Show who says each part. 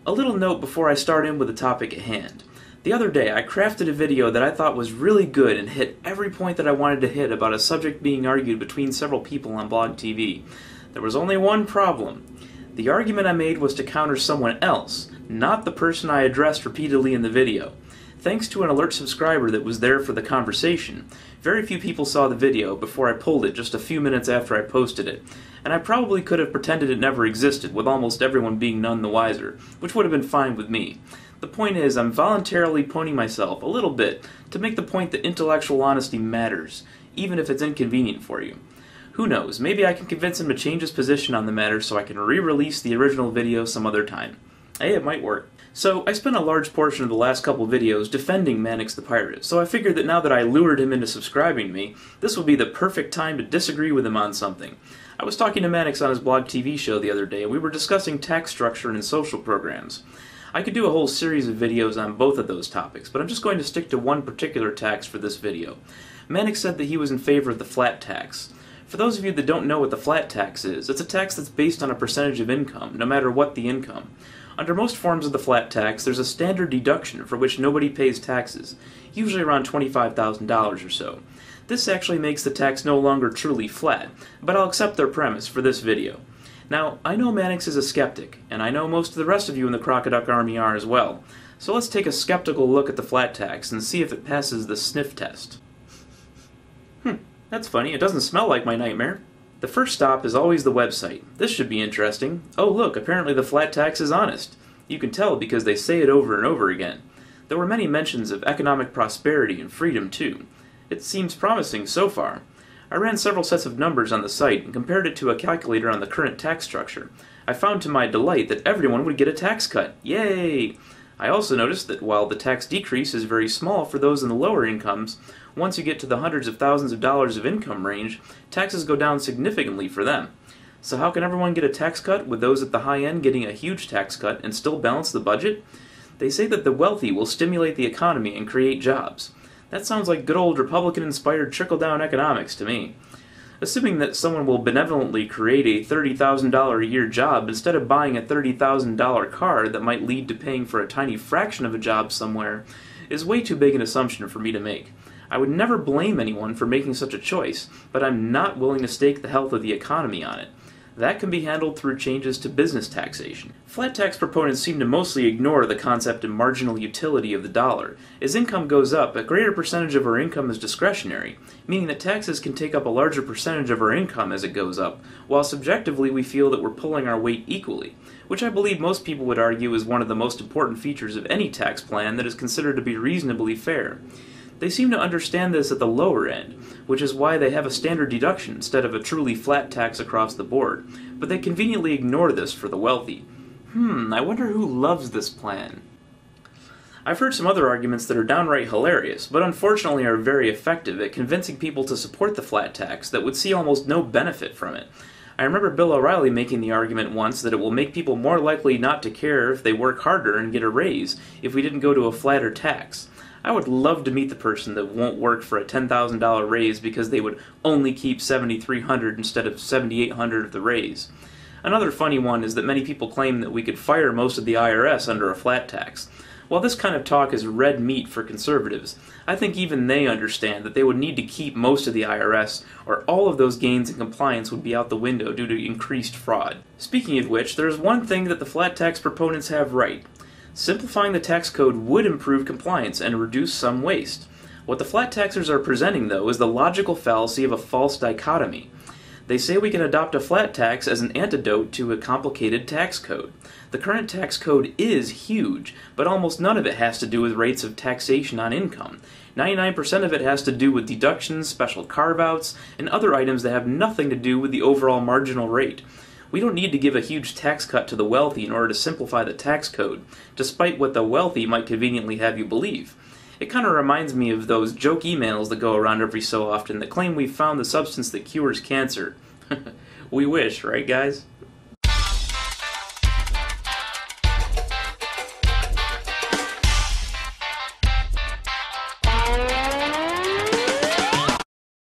Speaker 1: A little note before I start in with the topic at hand. The other day I crafted a video that I thought was really good and hit every point that I wanted to hit about a subject being argued between several people on Blog TV. There was only one problem. The argument I made was to counter someone else, not the person I addressed repeatedly in the video. Thanks to an alert subscriber that was there for the conversation, very few people saw the video before I pulled it just a few minutes after I posted it, and I probably could have pretended it never existed, with almost everyone being none the wiser, which would have been fine with me. The point is, I'm voluntarily pointing myself a little bit to make the point that intellectual honesty matters, even if it's inconvenient for you. Who knows, maybe I can convince him to change his position on the matter so I can re-release the original video some other time. Hey, it might work. So, I spent a large portion of the last couple videos defending Mannix the Pirate, so I figured that now that I lured him into subscribing to me, this would be the perfect time to disagree with him on something. I was talking to Mannix on his Blog TV show the other day, and we were discussing tax structure and social programs. I could do a whole series of videos on both of those topics, but I'm just going to stick to one particular tax for this video. Mannix said that he was in favor of the flat tax. For those of you that don't know what the flat tax is, it's a tax that's based on a percentage of income, no matter what the income. Under most forms of the flat tax, there's a standard deduction for which nobody pays taxes, usually around $25,000 or so. This actually makes the tax no longer truly flat, but I'll accept their premise for this video. Now, I know Mannix is a skeptic, and I know most of the rest of you in the Crocoduck Army are as well, so let's take a skeptical look at the flat tax and see if it passes the sniff test. That's funny, it doesn't smell like my nightmare. The first stop is always the website. This should be interesting. Oh look, apparently the flat tax is honest. You can tell because they say it over and over again. There were many mentions of economic prosperity and freedom too. It seems promising so far. I ran several sets of numbers on the site and compared it to a calculator on the current tax structure. I found to my delight that everyone would get a tax cut. Yay! I also noticed that while the tax decrease is very small for those in the lower incomes, once you get to the hundreds of thousands of dollars of income range, taxes go down significantly for them. So how can everyone get a tax cut with those at the high end getting a huge tax cut and still balance the budget? They say that the wealthy will stimulate the economy and create jobs. That sounds like good old Republican-inspired trickle-down economics to me. Assuming that someone will benevolently create a $30,000 a year job instead of buying a $30,000 car that might lead to paying for a tiny fraction of a job somewhere is way too big an assumption for me to make. I would never blame anyone for making such a choice, but I'm not willing to stake the health of the economy on it. That can be handled through changes to business taxation. Flat tax proponents seem to mostly ignore the concept of marginal utility of the dollar. As income goes up, a greater percentage of our income is discretionary, meaning that taxes can take up a larger percentage of our income as it goes up, while subjectively we feel that we're pulling our weight equally, which I believe most people would argue is one of the most important features of any tax plan that is considered to be reasonably fair. They seem to understand this at the lower end, which is why they have a standard deduction instead of a truly flat tax across the board, but they conveniently ignore this for the wealthy. I wonder who loves this plan. I've heard some other arguments that are downright hilarious, but unfortunately are very effective at convincing people to support the flat tax that would see almost no benefit from it. I remember Bill O'Reilly making the argument once that it will make people more likely not to care if they work harder and get a raise if we didn't go to a flatter tax. I would love to meet the person that won't work for a $10,000 raise because they would only keep $7,300 instead of $7,800 of the raise. Another funny one is that many people claim that we could fire most of the IRS under a flat tax. While this kind of talk is red meat for conservatives, I think even they understand that they would need to keep most of the IRS, or all of those gains in compliance would be out the window due to increased fraud. Speaking of which, there is one thing that the flat tax proponents have right. Simplifying the tax code would improve compliance and reduce some waste. What the flat taxers are presenting, though, is the logical fallacy of a false dichotomy. They say we can adopt a flat tax as an antidote to a complicated tax code. The current tax code is huge, but almost none of it has to do with rates of taxation on income. 99% of it has to do with deductions, special carve-outs, and other items that have nothing to do with the overall marginal rate. We don't need to give a huge tax cut to the wealthy in order to simplify the tax code, despite what the wealthy might conveniently have you believe. It kind of reminds me of those joke emails that go around every so often that claim we've found the substance that cures cancer. We wish, right guys?